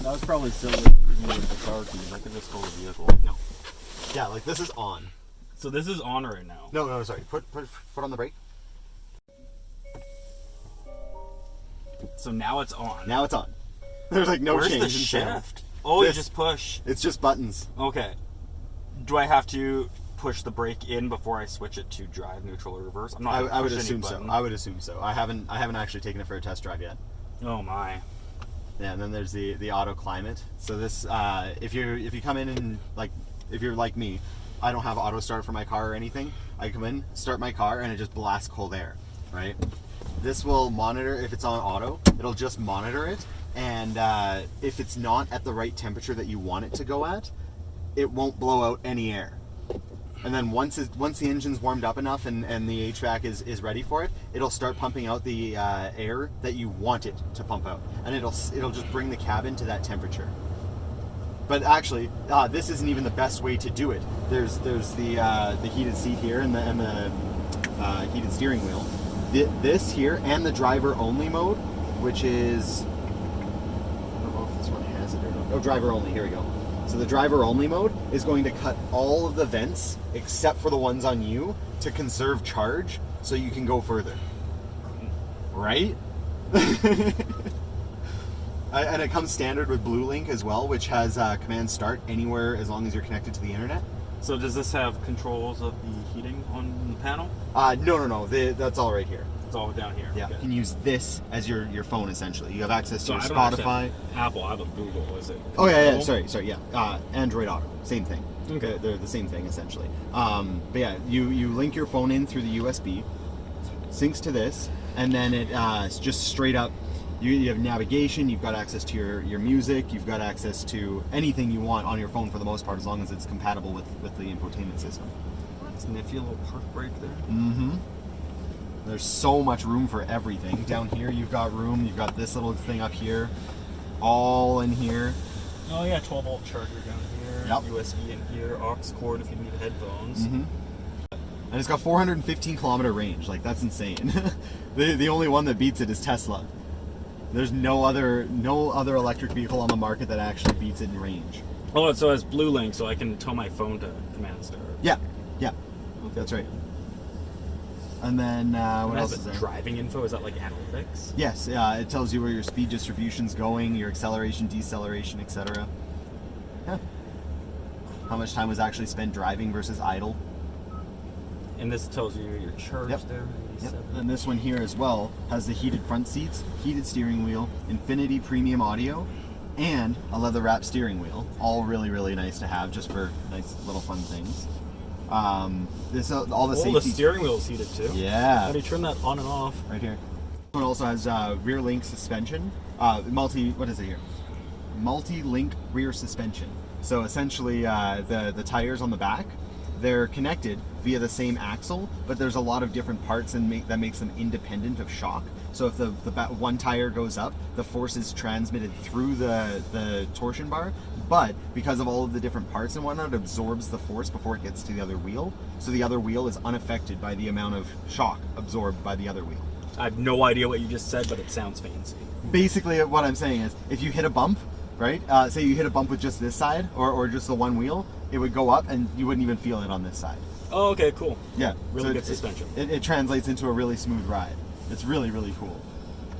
That was probably silly with the car keys. I could just hold the vehicle. No. Yeah, like this is on. So this is on right now. No, sorry. Put foot on the brake. So now it's on. Now it's on. There's like no Where's change the in sound. shift? Oh, you just push. It's just buttons. Okay. Do I have to push the brake in before I switch it to drive, neutral, or reverse? I'm not. I would assume so. I would assume so. I haven't actually taken it for a test drive yet. Oh my. Yeah, and then there's the auto climate. So this, if you come in and if you're like me, I don't have auto start for my car or anything. I come in, start my car, and it just blasts cold air, right? This will monitor if it's on auto. It'll just monitor it, and if it's not at the right temperature that you want it to go at, it won't blow out any air. And then once the engine's warmed up enough and the HVAC is ready for it, it'll start pumping out the air that you want it to pump out, and it'll just bring the cabin to that temperature. But actually, this isn't even the best way to do it. There's the heated seat here and the heated steering wheel. This here and the driver only mode, which is, I don't know if this one has it or not. Oh, driver only. Here we go. So the driver only mode is going to cut all of the vents except for the ones on you to conserve charge so you can go further. Right? And it comes standard with BlueLink as well, which has command start anywhere as long as you're connected to the internet. So does this have controls of the heating on the panel? No. That's all right here. It's all down here. Yeah, okay. You can use this as your phone essentially. You have access to your I don't Spotify. Apple, I have a Google. Is it? Oh yeah. Sorry. Yeah. Android Auto, same thing. Okay. They're the same thing essentially. But yeah, you link your phone in through the USB, syncs to this, and then it's just straight up. You have navigation. You've got access to your music. You've got access to anything you want on your phone for the most part, as long as it's compatible with the infotainment system. It's nifty little park brake there. Mm-hmm. There's so much room for everything. Down here you've got room. You've got this little thing up here, all in here. Oh yeah, 12-volt charger down here. Yep. USB in here. Aux cord if you need headphones. Mm-hmm. And it's got 415 kilometer range. Like, that's insane. The only one that beats it is Tesla. There's no other electric vehicle on the market that actually beats it in range. Oh, so it has BlueLink, so I can tell my phone to command start. Yeah. That's right. And then what else is there? Driving info, is that like analytics? Yes, it tells you where your speed distribution's going, your acceleration, deceleration, etc. Yeah. How much time was actually spent driving versus idle. And this tells you your charge there. Yep. And this one here as well has the heated front seats, heated steering wheel, Infinity premium audio, and a leather wrap steering wheel. All really, really nice to have, just for nice little fun things. This all the safety. The steering wheel's heated too. Yeah. How do you turn that on and off? Right here. This one also has rear link suspension. What is it here? Multi-link rear suspension. So essentially, the tires on the back, they're connected via the same axle, but there's a lot of different parts that makes them independent of shock. So if the one tire goes up, the force is transmitted through the torsion bar, but because of all of the different parts and whatnot, it absorbs the force before it gets to the other wheel. So the other wheel is unaffected by the amount of shock absorbed by the other wheel. I have no idea what you just said, but it sounds fancy. Basically, what I'm saying is, if you hit a bump, right? Say you hit a bump with just this side, or just the one wheel, it would go up and you wouldn't even feel it on this side. Oh, okay, cool. Yeah. Really good suspension. It translates into a really smooth ride. It's really, really cool.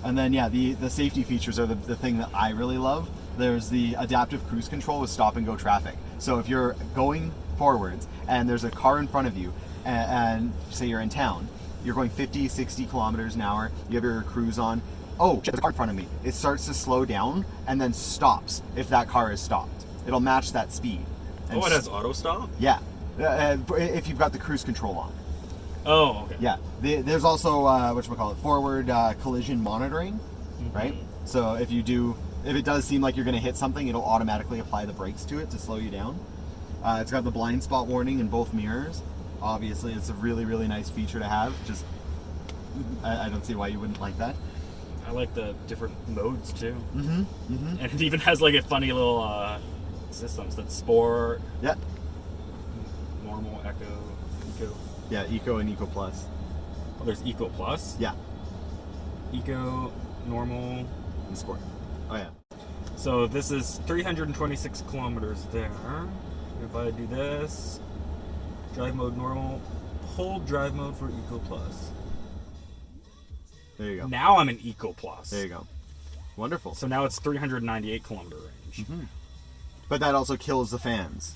And then, yeah, the safety features are the thing that I really love. There's the adaptive cruise control with stop and go traffic. So if you're going forwards and there's a car in front of you, and say you're in town, you're going 50, 60 kilometers an hour, you have your cruise on, oh, there's a car in front of me. It starts to slow down and then stops if that car is stopped. It'll match that speed. And it has auto stop? Yeah. If you've got the cruise control on. Oh, okay. Yeah. There's also, forward collision monitoring, right? So if it does seem like you're going to hit something, it'll automatically apply the brakes to it to slow you down. It's got the blind spot warning in both mirrors. Obviously, it's a really, really nice feature to have. Just, I don't see why you wouldn't like that. I like the different modes too. And it even has like a funny little systems that sport. Yeah. Normal, eco. Yeah, Eco and Eco Plus. Oh, there's Eco Plus? Yeah. Eco, normal, and Sport. Oh yeah. So this is 326 kilometers there. If I do this, drive mode normal, hold drive mode for Eco Plus. There you go. Now I'm in Eco Plus. There you go. Wonderful. So now it's 398 kilometer range. Mm-hmm. But that also kills the fans,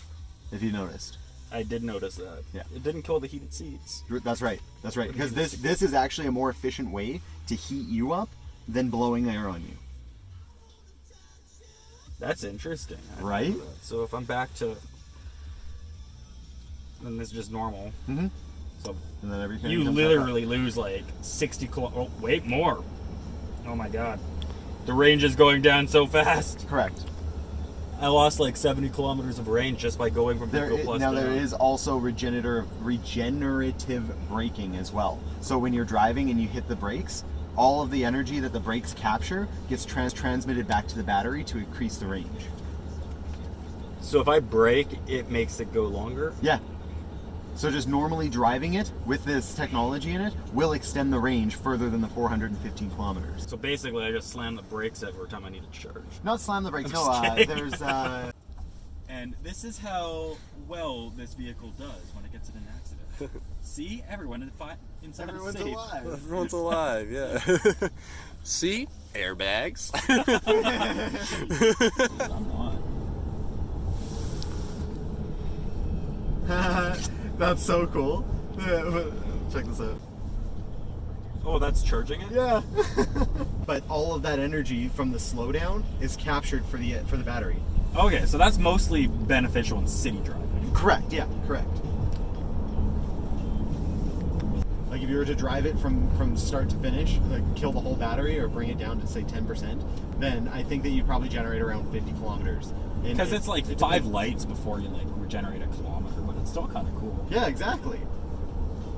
if you noticed. I did notice that. Yeah. It didn't kill the heated seats. That's right. That's right. Because this is actually a more efficient way to heat you up than blowing air on you. That's interesting. I Right? didn't know that. So if I'm back to, then this is just normal. Mm-hmm. So And then everything you comes back literally lose like 60 kilometers. Oh, wait, more. Oh my god. The range is going down so fast. up. Correct. I lost like 70 kilometers of range just by going from Eco Plus Now down. there is also regenerative braking as well. So when you're driving and you hit the brakes, all of the energy that the brakes capture gets transmitted back to the battery to increase the range. So if I brake, it makes it go longer? Yeah. So just normally driving it with this technology in it will extend the range further than the 415 kilometers. So basically I just slam the brakes every time I need to charge. Not slam the brakes. I'm No, just kidding. there's. And this is how well this vehicle does when it gets in an accident. See? Everyone inside Everyone's is safe. alive. Everyone's alive, yeah. See? Airbags. I'm not. That's so cool. Check this out. Oh, that's charging it? Yeah. But all of that energy from the slowdown is captured for the battery. Okay, so that's mostly beneficial in city driving. Correct. Yeah. Correct. Like if you were to drive it from start to finish, like kill the whole battery or bring it down to say 10%, then I think that you'd probably generate around 50 kilometers. Because it's like it 5 depends. lights before you like regenerate a kilometer, but it's still kind of cool. Yeah, exactly.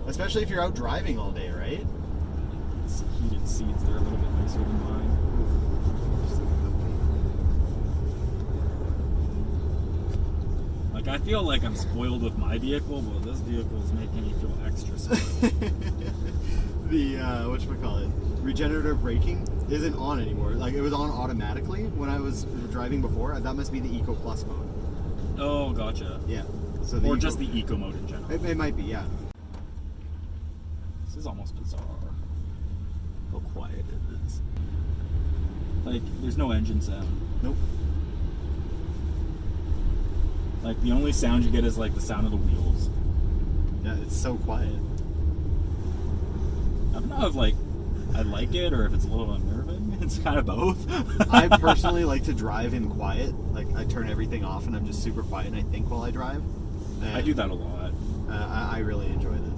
Especially if you're out driving all day, right? It's heated seats, they're a little bit nicer than mine. Like I feel like I'm spoiled with my vehicle, but this vehicle is making me feel extra spoiled. The whatchamacallit, regenerative braking isn't on anymore. Like it was on automatically when I was driving before. That must be the Eco Plus mode. Oh, gotcha. Yeah. So Or just the eco mode in general. It might be, yeah. This is almost bizarre. How quiet it is. Like, there's no engine sound. Nope. Like, the only sound you get is like the sound of the wheels. Yeah, it's so quiet. I don't know if like I like it or if it's a little unnerving. It's kind of both. I personally like to drive in quiet. Like I turn everything off and I'm just super quiet and I think while I drive. And, I do that a lot. I really enjoy this.